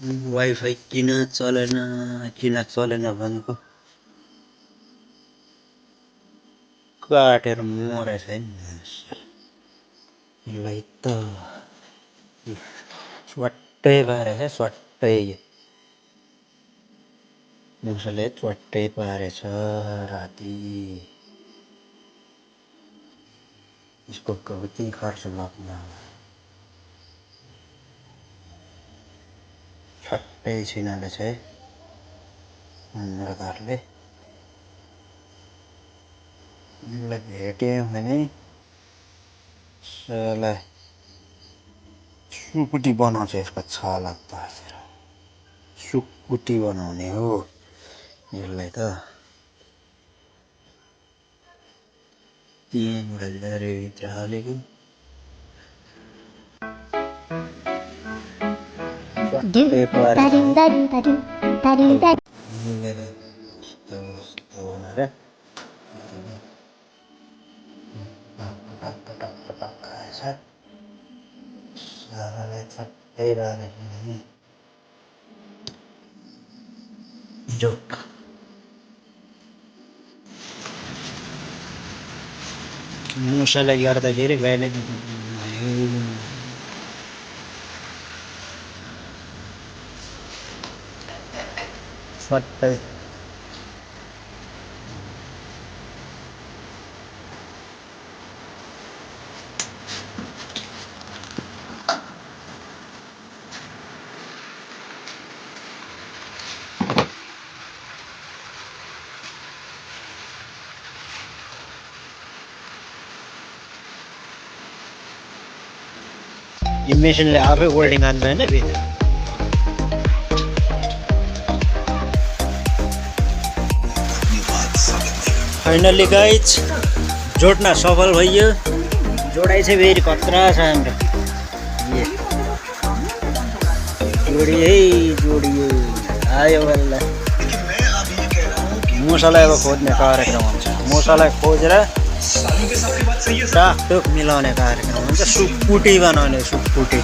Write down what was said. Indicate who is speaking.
Speaker 1: wifi किन चलेन भनेको काटेर मरेछ नि यसलाई त स्वाट्टै पारेछ स्वाट्टै मुसले च्वाट्टै पारेछ राति यसको कति खर्च लाग्ला छट्टै छिनालेछ है अन्धकारले यसलाई भेट्यो भने साला सुकुटी बनाउँछ यसको छाला पारेर सुकुटी बनाउने हो यसलाई त त्यहीँबाट ल्याएर भित्र हालेको स्वाट्टै पारेछ जोक मुसाले गर्दाखेरि गाईले स्वाट्टै यो मेसिनले आफै वेल्डिङ हान्छ होइन भित्र फाइनली गाइज जोड्न सफल भइयो जोडाइ चाहिँ फेरि खतरा छ हाम्रो जोडियो आयो बल्ल मुसालाई अब खोज्ने कार्यक्रम हुन्छ मुसालाई खोजेर टाकटुक मिलाउने कार्यक्रम हुन्छ सुकुटी बनाउने सुकुटी